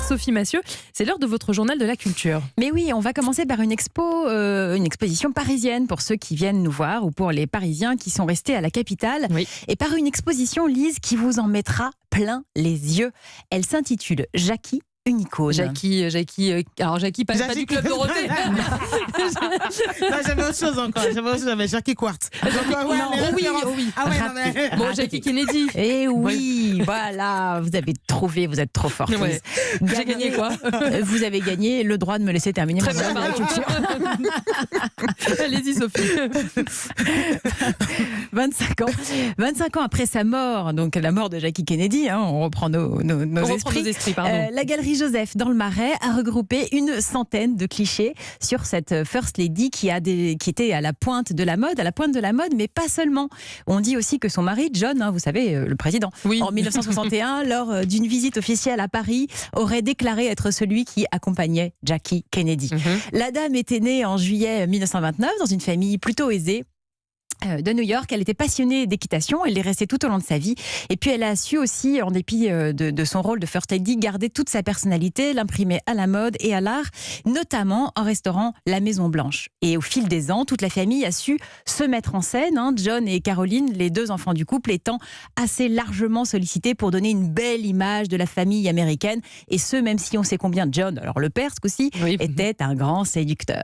Sophie Massieu, c'est l'heure de votre journal de la culture. Mais oui, on va commencer par une exposition parisienne pour ceux qui viennent nous voir ou pour les Parisiens qui sont restés à la capitale. Oui. Et par une exposition, Lise, qui vous en mettra plein les yeux. Elle s'intitule Jackie, une icône. Jackie, pas du Club Dorothée. Non, j'avais autre chose encore. J'avais Jackie Quartz. Oui. Ah ouais, non, mais... Bon, Jackie Kennedy. Eh oui, voilà, vous avez trouvé, vous êtes trop forte. Ouais. J'ai gagné quoi? Vous avez gagné le droit de me laisser terminer Très mon bien, journal de la culture. Allez-y, Sophie. 25 ans après sa mort, donc la mort de Jackie Kennedy, on reprend nos esprits. Pardon. La Galerie Joseph dans le Marais a regroupé une centaine de clichés sur cette First Lady qui était à la pointe de la mode, mais pas seulement. On dit aussi que son mari, John, vous savez, le président, Oui. en 1961, lors d'une visite officielle à Paris, aurait déclaré être celui qui accompagnait Jackie Kennedy. La dame était née en juillet 1929 dans une famille plutôt aisée de New York. Elle était passionnée d'équitation, elle est restée tout au long de sa vie, et puis elle a su aussi, en dépit de son rôle de First Lady, garder toute sa personnalité, l'imprimer à la mode et à l'art, notamment en restaurant la Maison Blanche. Et au fil des ans, toute la famille a su se mettre en scène, John et Caroline, les deux enfants du couple, étant assez largement sollicités pour donner une belle image de la famille américaine, et ce, même si on sait combien John, alors le père ce coup-ci, était un grand séducteur.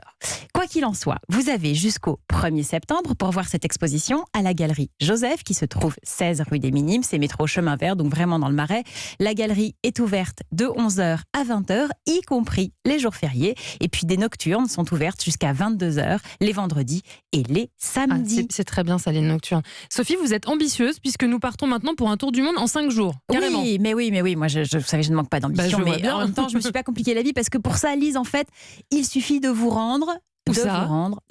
Quoi qu'il en soit, vous avez jusqu'au 1er septembre pour voir cette exposition à la Galerie Joseph qui se trouve 16 rue des Minimes, c'est métro Chemin Vert, donc vraiment dans le Marais. La galerie est ouverte de 11h à 20h, y compris les jours fériés, et puis des nocturnes sont ouvertes jusqu'à 22h les vendredis et les samedis. C'est très bien ça, les nocturnes. Sophie, vous êtes ambitieuse puisque nous partons maintenant pour un tour du monde en 5 jours. Carrément. Oui, mais oui, moi vous savez, je ne manque pas d'ambition, mais en même temps je me suis pas compliqué la vie parce que pour ça, Lise, en fait, il suffit de vous rendre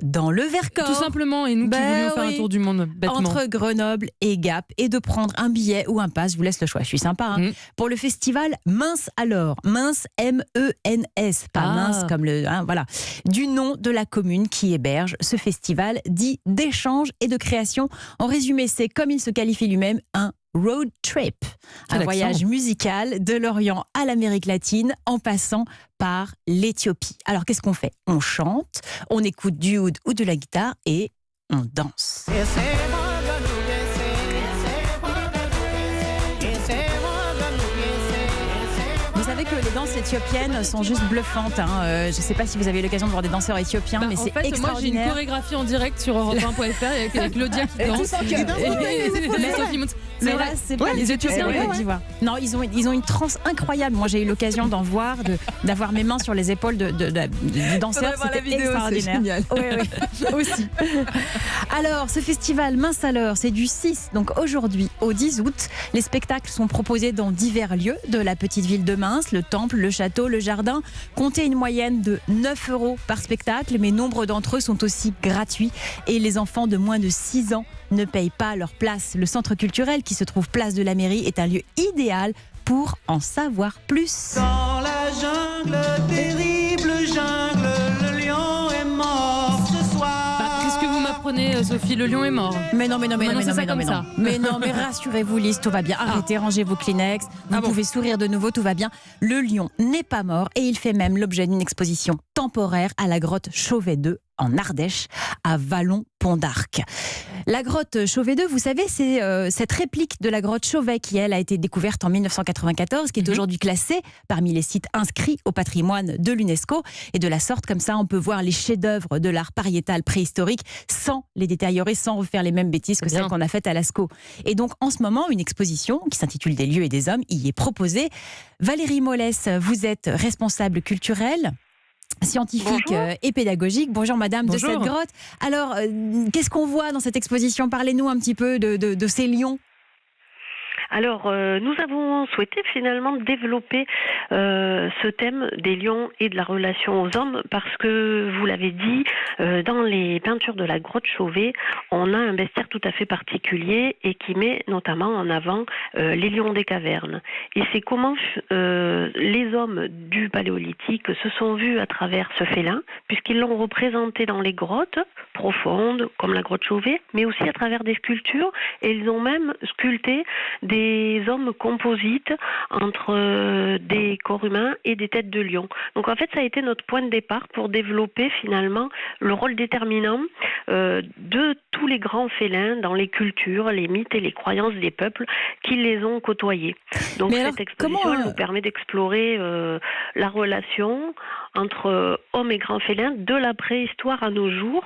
dans le Vercors. Tout simplement, et nous qui voulions faire un tour du monde bêtement. Entre Grenoble et Gap, et de prendre un billet ou un pass, je vous laisse le choix, je suis sympa, pour le festival Mince Alors, Mince M-E-N-S, pas mince comme le... voilà, du nom de la commune qui héberge ce festival dit d'échange et de création. En résumé, c'est, comme il se qualifie lui-même, un road trip, un voyage musical de l'Orient à l'Amérique latine en passant par l'Éthiopie. Alors qu'est-ce qu'on fait? On chante, on écoute du oud ou de la guitare et on danse. Vous savez que les danses éthiopiennes sont juste bluffantes. Je ne sais pas si vous avez eu l'occasion de voir des danseurs éthiopiens, mais c'est extraordinaire. Moi, j'ai une chorégraphie en direct sur Europe1.fr avec Claudia qui danse. Mais là, c'est pas les Éthiopiens en Côte d'Ivoire. Non, ils ont une transe incroyable. Moi, j'ai eu l'occasion d'en voir, d'avoir mes mains sur les épaules du danseur. C'était extraordinaire. Oui, aussi. Alors, ce festival Mince Alors, c'est du 6, donc aujourd'hui, au 10 août. Les spectacles sont proposés dans divers lieux de la petite ville de Mince, le temple, le château, le jardin. Comptez une moyenne de 9 € par spectacle, mais nombre d'entre eux sont aussi gratuits. Et les enfants de moins de 6 ans ne payent pas leur place. Le centre culturel qui se trouve place de la Mairie est un lieu idéal pour en savoir plus. Dans la jungle, terrible jungle, le lion est mort ce soir. Qu'est-ce que vous m'apprenez, Sophie? Le lion est mort. Mais non. Ça. Mais non, mais rassurez-vous, Lise, tout va bien. Arrêtez, rangez vos Kleenex. Vous pouvez sourire de nouveau, tout va bien. Le lion n'est pas mort et il fait même l'objet d'une exposition temporaire à la grotte Chauvet 2 en Ardèche, à Vallon-Pont d'Arc. La grotte Chauvet 2, vous savez, c'est cette réplique de la grotte Chauvet qui, elle, a été découverte en 1994, qui est aujourd'hui classée parmi les sites inscrits au patrimoine de l'UNESCO. Et de la sorte, comme ça, on peut voir les chefs-d'œuvre de l'art pariétal préhistorique sans les détériorer, sans refaire les mêmes bêtises que celles qu'on a faites à Lascaux. Et donc, en ce moment, une exposition qui s'intitule Des lieux et des hommes y est proposée. Valérie Mollès, vous êtes responsable culturelle, scientifique et pédagogique. Bonjour madame. Bonjour. De cette grotte. Alors, qu'est-ce qu'on voit dans cette exposition? Parlez-nous un petit peu de ces lions. Alors, nous avons souhaité finalement développer ce thème des lions et de la relation aux hommes parce que, vous l'avez dit, dans les peintures de la grotte Chauvet, on a un bestiaire tout à fait particulier et qui met notamment en avant les lions des cavernes. Et c'est comment les hommes du Paléolithique se sont vus à travers ce félin, puisqu'ils l'ont représenté dans les grottes profondes, comme la grotte Chauvet, mais aussi à travers des sculptures, et ils ont même sculpté des des hommes composites entre des corps humains et des têtes de lion. Donc en fait, ça a été notre point de départ pour développer finalement le rôle déterminant de tous les grands félins dans les cultures, les mythes et les croyances des peuples qui les ont côtoyés. Donc cette exposition elle nous permet d'explorer la relation entre hommes et grands félins de la préhistoire à nos jours,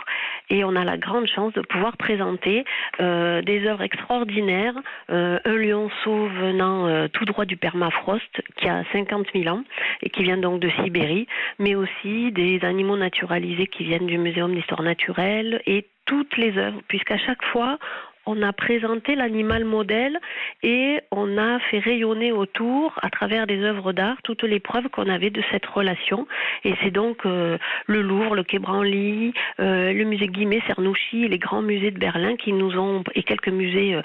et on a la grande chance de pouvoir présenter des œuvres extraordinaires, un lionceau venant tout droit du permafrost qui a 50 000 ans et qui vient donc de Sibérie, mais aussi des animaux naturalisés qui viennent du Muséum d'histoire naturelle, et toutes les œuvres, puisqu'à chaque fois on a présenté l'animal modèle et on a fait rayonner autour, à travers des œuvres d'art, toutes les preuves qu'on avait de cette relation. Et c'est donc le Louvre, le Quai Branly, le musée Guimet-Cernouchi, les grands musées de Berlin qui nous ont, et quelques musées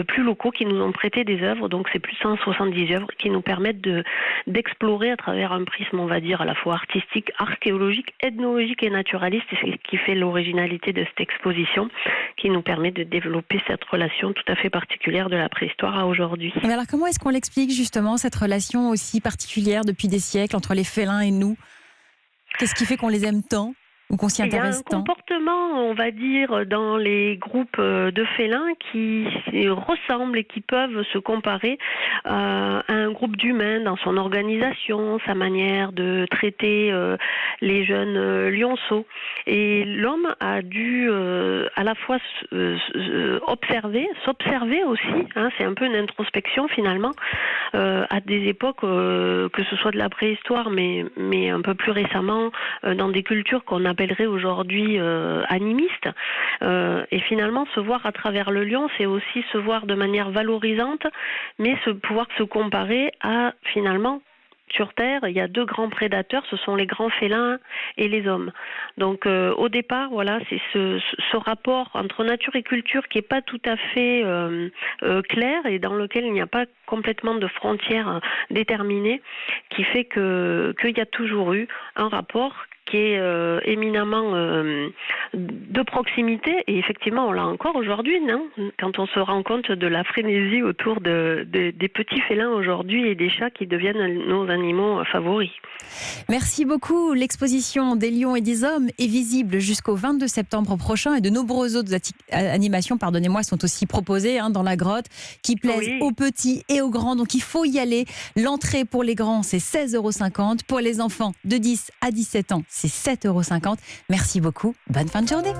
plus locaux qui nous ont prêté des œuvres. Donc c'est plus de 170 œuvres qui nous permettent d'explorer à travers un prisme, on va dire, à la fois artistique, archéologique, ethnologique et naturaliste. Et c'est ce qui fait l'originalité de cette exposition, qui nous permet de développer cette relation tout à fait particulière de la préhistoire à aujourd'hui. Mais alors comment est-ce qu'on l'explique justement, cette relation aussi particulière depuis des siècles entre les félins et nous? Qu'est-ce qui fait qu'on les aime tant ou qu'on s'y intéresse tant? Il y a un comportement, on va dire, dans les groupes de félins qui ressemblent et qui peuvent se comparer à un groupe d'humains dans son organisation, sa manière de traiter les jeunes lionceaux. Et l'homme a dû à la fois s'observer aussi, hein, c'est un peu une introspection finalement, à des époques, que ce soit de la préhistoire, mais un peu plus récemment, dans des cultures qu'on appellerait aujourd'hui animistes. Et finalement, se voir à travers le lion, c'est aussi se voir de manière valorisante, mais pouvoir se comparer à, finalement, sur Terre, il y a deux grands prédateurs, ce sont les grands félins et les hommes. Donc au départ, voilà, c'est ce rapport entre nature et culture qui n'est pas tout à fait clair et dans lequel il n'y a pas complètement de frontières déterminées, qui fait qu'il y a toujours eu un rapport qui est éminemment de proximité, et effectivement on l'a encore aujourd'hui, non ? Quand on se rend compte de la frénésie autour des petits félins aujourd'hui et des chats qui deviennent nos animaux favoris. Merci beaucoup. L'exposition des lions et des hommes est visible jusqu'au 22 septembre prochain, et de nombreuses autres animations, sont aussi proposées dans la grotte, qui plaisent aux petits et aux grands, donc il faut y aller. L'entrée pour les grands, c'est 16,50 €. Pour les enfants de 10 à 17 ans, c'est 7,50 €. Merci beaucoup. Bonne fin de journée.